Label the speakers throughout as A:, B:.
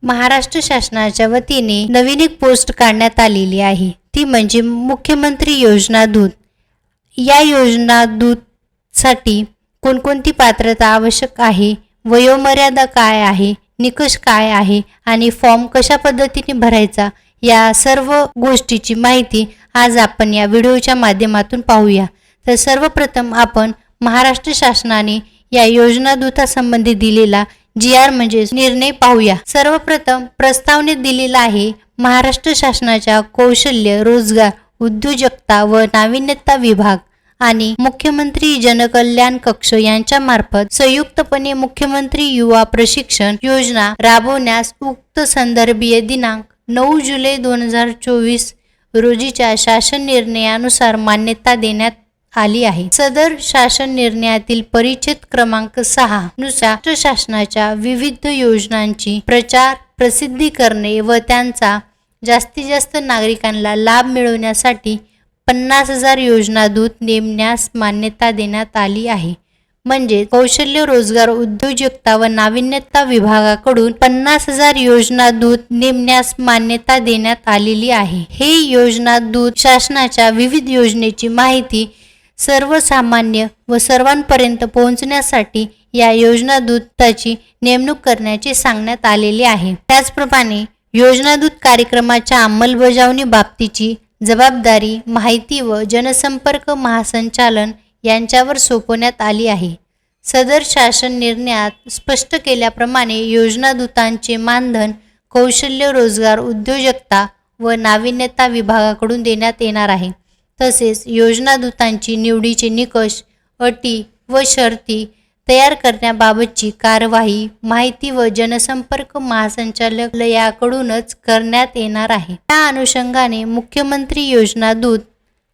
A: महाराष्ट्र शासनाच्या वतीने नवीन एक पोस्ट काढण्यात आलेली आहे, ती म्हणजे मुख्यमंत्री योजना दूत। या योजना दूत साठी कोणकोणती पात्रता आवश्यक आहे, वयोमर्यादा काय आहे, निकष काय आहे आणि फॉर्म कशा पद्धतीने भरायचा, या सर्व गोष्टीची माहिती आज आपण या व्हिडिओच्या माध्यमातून पाहूया। तर सर्वप्रथम आपण महाराष्ट्र शासनाने या योजना दूतासंबंधी दिलेला GR म्हणजे निर्णय पाहूया। सर्वप्रथम प्रस्तावनेत दिलेला आहे, महाराष्ट्र शासनाच्या कौशल्य, रोजगार, उद्योजकता व नाविन्यता विभाग आणि मुख्यमंत्री जनकल्याण कक्ष यांच्या मार्फत संयुक्तपणे मुख्यमंत्री युवा प्रशिक्षण योजना राबवण्यास उक्त संदर्भीय दिनांक 9 जुलै 2024 रोजीच्या शासन निर्णयानुसार मान्यता देण्यात आली आहे। सदर शासन निर्णयातील परिच्छेद क्रमांक 6 नुसार शासनाच्या विविध योजनांची प्रचार प्रसिद्धी करणे व त्यांचा जास्तीत जास्त नागरिकांना लाभ मिळवण्यासाठी 50,000 योजना दूत नेमण्यास मान्यता देण्यात आली आहे। म्हणजे कौशल्य, रोजगार, उद्योजकता व नाविन्यता विभागाकडून 50,000 योजना दूत नेमण्यास मान्यता देण्यात आलेली आहे। हे योजना दूत शासनाच्या विविध योजनेची माहिती सर्वसामान्य व सर्वांपर्यंत पोहोचण्यासाठी या योजना दूताची नेमणूक करण्याचे सांगण्यात आलेले आहे। त्याचप्रमाणे योजना दूत कार्यक्रमाच्या अंमलबजावणी बाबतीची जबाबदारी माहिती व जनसंपर्क महासंचालन यांच्यावर सोपवण्यात आली आहे। सदर शासन निर्णयात स्पष्ट केल्याप्रमाणे योजना दूतांचे मानधन कौशल्य, रोजगार, उद्योजकता व नाविन्यता विभागाकडून देण्यात येणार आहे। तसेच योजना दूतांची निवडीचे निकष, अटी व शर्ती तयार करण्याबाबतची कार्यवाही माहिती व जनसंपर्क महासंचालनालयाकडूनच करण्यात येणार आहे। त्या अनुषंगाने मुख्यमंत्री योजना दूत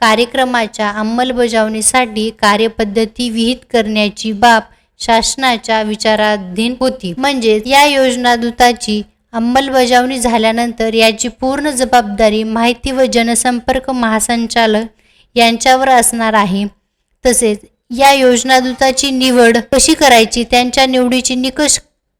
A: कार्यक्रमाच्या अंमलबजावणीसाठी कार्यपद्धती विहित करण्याची बाब शासनाच्या विचाराधीन होती। म्हणजे या योजना दूताची अंमलबजावणी झाल्यानंतर याची पूर्ण जबाबदारी माहिती व जनसंपर्क महासंचालक यांच्यावर असणार आहे। तसेच या योजना दूताची निवड कशी करायची, त्यांच्या निवडीचे निकष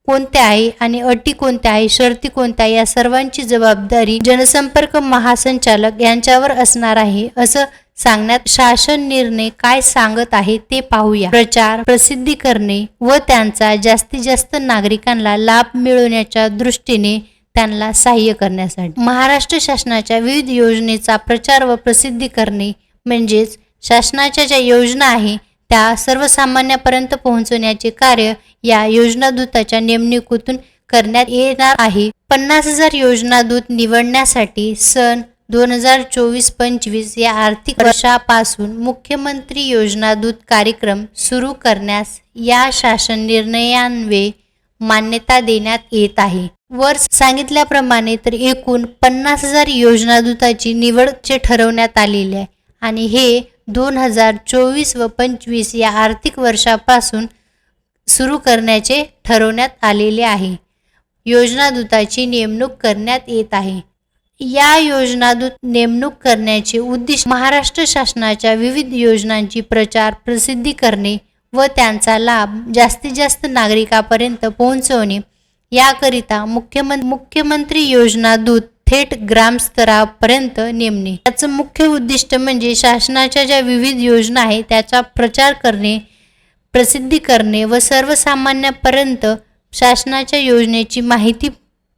A: कोणते आहे आणि अटी कोणत्या आहे, शर्ती कोणत्या, या सर्वांची जबाबदारी जनसंपर्क महासंचालक यांच्यावर असणार आहे असं सांगण्यात शासन निर्णय काय सांगत आहे ते पाहूया। प्रचार प्रसिद्धी करणे व त्यांचा जास्तीत जास्त नागरिकांना लाभ मिळवण्याच्या दृष्टीने त्यांना सहाय्य करण्यासाठी महाराष्ट्र शासनाच्या विविध योजनेचा प्रचार व प्रसिद्धी करणे म्हणजेच शासनाच्या ज्या योजना आहे त्या सर्वसामान्यांपर्यंत पोहोचवण्याचे कार्य या योजना दूताच्या नेमणुकीतून करण्यात येणार आहे। 50,000 योजना दूत निवडण्यासाठी सन 2024-25 या आर्थिक वर्षापासून मुख्यमंत्री योजना दूत कार्यक्रम सुरू करण्यास या शासन निर्णयान्वये मान्यता देण्यात येत आहे। वर सांगितल्याप्रमाणे तर एकूण 50,000 योजना दूताची निवड ठरवण्यात आलेली आहे आणि हे 2024 व 25 या आर्थिक वर्षापासून सुरू करण्याचे ठरवण्यात आलेले आहे। योजना दूताची नेमणूक करण्यात येत आहे। या योजना दूत नेमणूक करण्याचे उद्दिष्ट महाराष्ट्र शासनाच्या विविध योजनांची प्रचार प्रसिद्धी करणे व त्यांचा लाभ जास्तीत जास्त नागरिकांपर्यंत पोहोचवणे याकरिता मुख्यमंत्री योजना दूत थेट ग्रामस्तरापर्यंत नेमणे। याचं मुख्य उद्दिष्ट म्हणजे शासनाच्या ज्या विविध योजना आहेत त्याचा प्रचार करणे, प्रसिद्धी करणे व सर्वसामान्यांपर्यंत शासनाच्या योजनेची माहिती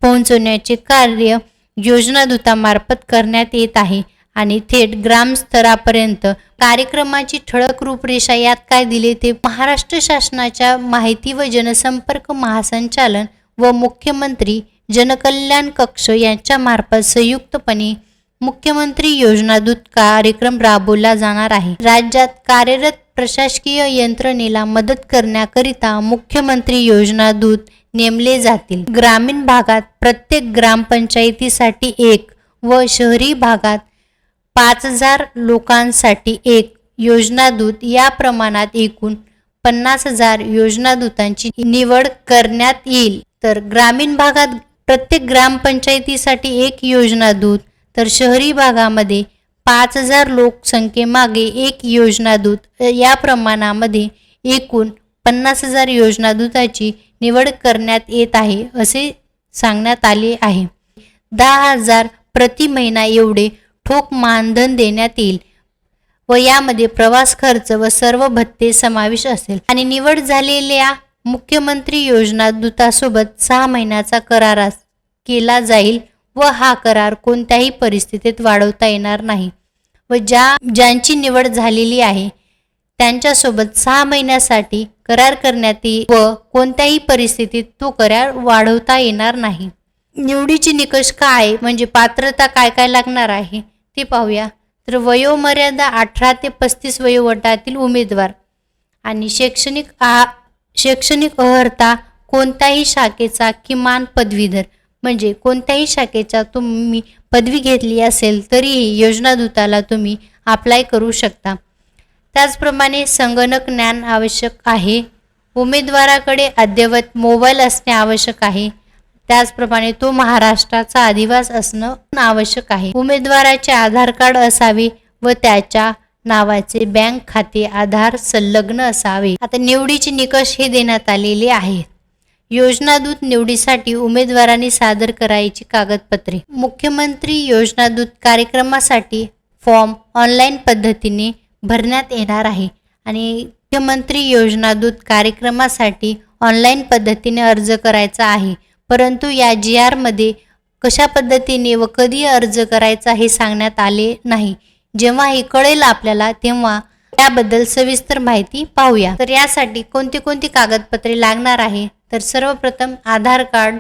A: पोहोचवण्याचे कार्य योजना दूतामार्फत करण्यात येत आहे आणि थेट ग्रामस्तरापर्यंत। कार्यक्रमाची ठळक रूपरेषा यात काय दिले ते महाराष्ट्र शासनाच्या माहिती व जनसंपर्क महासंचालन व मुख्यमंत्री जनकल्याण कक्ष यांच्या मार्फत संयुक्तपणे मुख्यमंत्री योजना दूत कार्यक्रम राबवला जाणार आहे। राज्यात कार्यरत प्रशासकीय यंत्रणेला मदत करण्याकरिता मुख्यमंत्री योजना दूत नेमले जातील। ग्रामीण भागात प्रत्येक ग्रामपंचायतीसाठी एक व शहरी भागात 5,000 लोकांसाठी एक योजना दूत या प्रमाणात एकूण 50,000 योजना दूतांची निवड करण्यात येईल। तर ग्रामीण भागात प्रत्येक ग्रामपंचायतीसाठी एक योजना दूत तर शहरी भागामध्ये 5,000 लोकसंख्येमागे एक योजना दूत या प्रमाणामध्ये एकूण 50,000 योजना दूताची निवड करण्यात येत आहे असे सांगण्यात आले आहे. 10,000 प्रति महिना एवढे ठोक मानधन देण्यात येईल व यामध्ये प्रवास खर्च व सर्व भत्ते समावेश असेल. आणि निवड झालेल्या मुख्यमंत्री योजना दूतासोबत 6 महिन्याचा करार केला जाईल व हा करार कोणत्याही परिस्थितीत वाढवता येणार नाही व ज्यांची निवड झालेली आहे त्यांच्यासोबत 6 महिन्यासाठी करार करण्यात येईल व कोणत्याही परिस्थितीत तो करार वाढवता येणार नाही. निवडीचे निकष काय म्हणजे पात्रता काय काय लागणार आहे ते पाहूया. तर वयोमर्यादा 18 ते 35 वयोगटातील उमेदवार आणि शैक्षणिक अर्हता कोणत्याही शाखेचा किमान पदवीधर म्हणजे कोणत्याही शाखेचा तुम्ही पदवी घेतली असेल तरीही योजना दूताला तुम्ही अप्लाय करू शकता. त्याचप्रमाणे संगणक ज्ञान आवश्यक आहे. उमेदवाराकडे अद्ययावत मोबाईल असणे आवश्यक आहे. त्याचप्रमाणे तो महाराष्ट्राचा अधिवास असणं आवश्यक आहे. उमेदवाराचे आधार कार्ड असावे व त्याच्या नावाचे बँक खाते आधार संलग्न असावे. आता निवडीचे निकष हे देण्यात आलेले आहेत. योजनादूत निवडीसाठी उमेदवारांनी सादर करायची कागदपत्रे. मुख्यमंत्री योजनादूत कार्यक्रमासाठी फॉर्म ऑनलाईन पद्धतीने भरण्यात येणार आहे आणि मुख्यमंत्री योजनादूत कार्यक्रमासाठी ऑनलाईन पद्धतीने अर्ज करायचा आहे. परंतु या GR मध्ये कशा पद्धतीने व कधी अर्ज करायचा हे सांगण्यात आले नाही. जेव्हा हे कळेल आपल्याला तेव्हा त्याबद्दल सविस्तर माहिती पाहूया. तर यासाठी कोणती कोणती कागदपत्रे लागणार आहे तर सर्वप्रथम आधार कार्ड,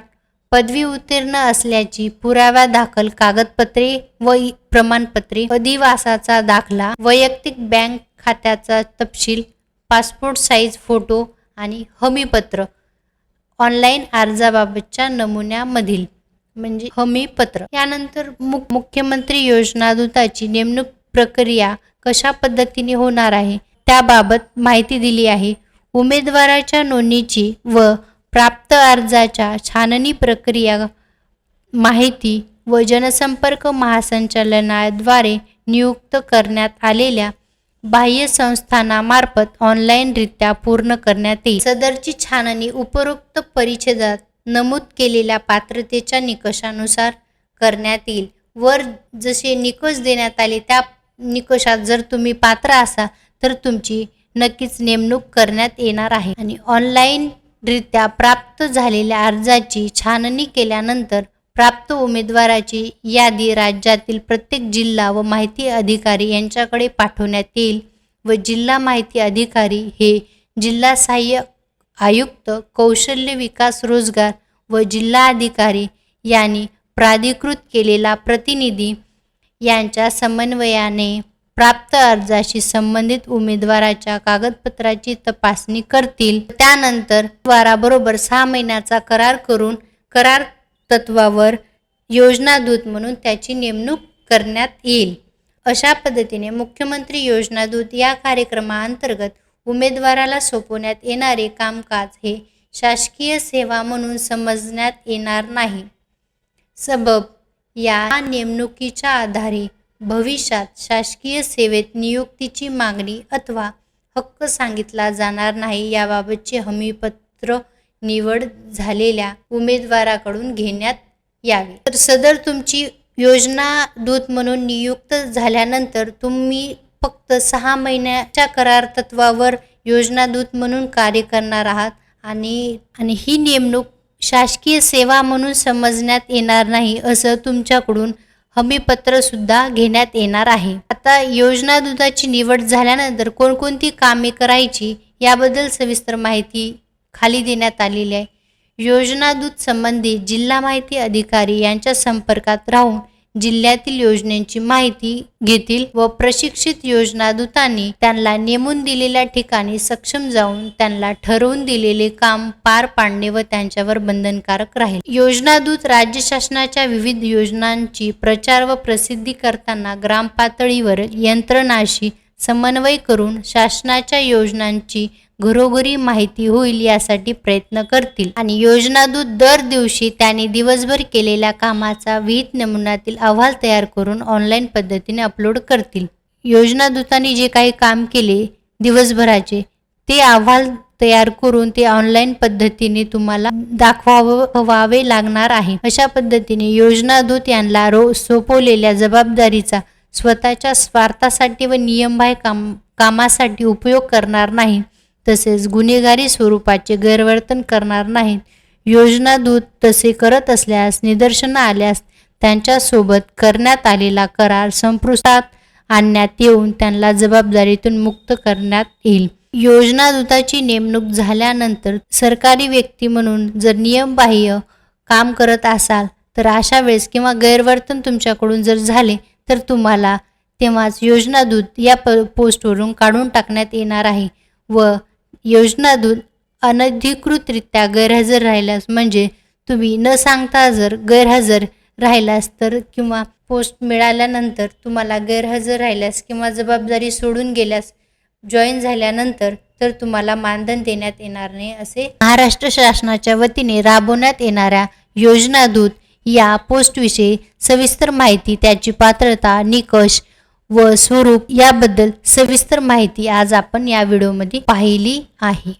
A: पदवी उत्तीर्ण असल्याची पुरावा दाखल कागदपत्रे व प्रमाणपत्रे, अधिवासाचा दाखला, वैयक्तिक बँक खात्याचा तपशील, पासपोर्ट साईज फोटो आणि हमीपत्र, ऑनलाईन अर्जाबाबतच्या नमुन्यामधील म्हणजे हमीपत्र. यानंतर मुख्यमंत्री योजना दूताची नेमणूक प्रक्रिया कशा पद्धतीने होणार आहे त्याबाबत माहिती दिली आहे. उमेदवाराच्या नोंदणीची व प्राप्त अर्जाच्या छाननी प्रक्रिया माहिती व जनसंपर्क महासंचालनालयाद्वारे नियुक्त करण्यात आलेल्या बाह्य संस्थांमार्फत ऑनलाईनरित्या पूर्ण करण्यात येईल. सदरची छाननी उपरोक्त परिच्छेदात नमूद केलेल्या पात्रतेच्या निकषानुसार करण्यात येईल. वर जसे निकष देण्यात आले त्या निकषात जर तुम्ही पात्र असाल तर तुमची नक्कीच नेमणूक करण्यात येणार आहे. आणि ऑनलाईनरित्या प्राप्त झालेल्या अर्जाची छाननी केल्यानंतर प्राप्त उमेदवाराची यादी राज्यातील प्रत्येक जिल्हा व माहिती अधिकारी यांच्याकडे पाठवण्यात येईल व जिल्हा माहिती अधिकारी हे जिल्हा सहाय्यक आयुक्त कौशल्य विकास रोजगार व जिल्हा अधिकारी यांनी प्राधिकृत केलेला प्रतिनिधी यांच्या समन्वयाने प्राप्त अर्जाशी संबंधित उमेदवाराच्या कागदपत्राची तपासणी करतील. त्यानंतर उमेदवाराबरोबर 6 महिन्याचा करार करून करार तत्वावर योजनादूत म्हणून त्याची नेमणूक करण्यात येईल. अशा पद्धतीने मुख्यमंत्री योजनादूत या कार्यक्रमाअंतर्गत उमेदवाराला सोपवण्यात येणारे कामकाज हे शासकीय सेवा म्हणून समजण्यात येणार नाही. सबब या नेमणुकीच्या आधारे भविष्यात शासकीय सेवेत नियुक्तीची मागणी अथवा हक्क सांगितला जाणार नाही याबाबतचे हमीपत्र निवड झालेल्या उमेदवाराकडून घेण्यात यावे. तर सदर तुमची योजना दूत म्हणून नियुक्त झाल्यानंतर तुम्ही फक्त 6 महिन्याच्या करार तत्वावर योजना दूत म्हणून कार्य करणार आहात आणि ही नेमणूक शासकीय सेवा म्हणून समजण्यात येणार नाही असं तुमच्याकडून हमीपत्र सुद्धा घेण्यात येणार आहे. आता योजना दूताची निवड झाल्यानंतर कोणकोणती कामे करायची याबद्दल सविस्तर माहिती खाली देण्यात आलेली आहे. योजना दूत संबंधित जिल्हा माहिती अधिकारी यांच्या संपर्कात राहून जिल्ह्यातील योजनेची माहिती घेतील व प्रशिक्षित योजना दूतांनी त्यांना नेमून दिलेल्या ठिकाणी सक्षम जाऊन त्यांना ठरवून दिलेले काम पार पाडणे व त्यांच्यावर बंधनकारक राहील. योजना दूत राज्य शासनाच्या विविध योजनांची प्रचार व प्रसिद्धी करताना ग्राम पातळीवर यंत्रणाशी समन्वय करून शासनाच्या योजनांची घरोघरी माहिती होईल यासाठी प्रयत्न करतील. आणि योजनादूत दर दिवशी त्यांनी दिवसभर केलेल्या कामाचा विहित नमुन्यातील अहवाल तयार करून ऑनलाईन पद्धतीने अपलोड करतील. योजनादूतांनी जे काही काम केले दिवसभराचे ते अहवाल तयार करून ते ऑनलाईन पद्धतीने तुम्हाला दाखवावे लागणार आहे. अशा पद्धतीने योजना दूत यांना सोपवलेल्या जबाबदारीचा स्वतःच्या स्वार्थासाठी व नियमबाह्य कामासाठी उपयोग करणार नाही. तसेच गुन्हेगारी स्वरूपाचे गैरवर्तन करणार नाहीत. योजना दूत तसे करत असल्यास निदर्शनं आल्यास त्यांच्यासोबत करण्यात आलेला करार संपुष्टात आणण्यात येऊन त्यांना जबाबदारीतून मुक्त करण्यात येईल. योजना दूताची नेमणूक झाल्यानंतर सरकारी व्यक्ती म्हणून जर नियमबाह्य काम करत असाल तर अशा वेळेस किंवा गैरवर्तन तुमच्याकडून जर झाले तर तुम्हाला तेव्हाच योजना दूत या पोस्टवरून काढून टाकण्यात येणार आहे. व योजना दूत अनधिकृतरित्या गैरहजर राहिल्यास म्हणजे तुम्ही न सांगता जर गैरहजर राहिल्यास तर किंवा पोस्ट मिळाल्यानंतर तुम्हाला गैरहजर राहिल्यास किंवा जबाबदारी सोडून गेल्यास जॉईन झाल्यानंतर तर तुम्हाला मानधन देण्यात येणार नाही. असे महाराष्ट्र शासनाच्या वतीने राबवण्यात येणाऱ्या योजना दूत या पोस्टविषयी सविस्तर माहिती, त्याची पात्रता, निकष व स्वरूप याबद्दल सविस्तर माहिती आज आपण या व्हिडिओमध्ये पाहिली आहे.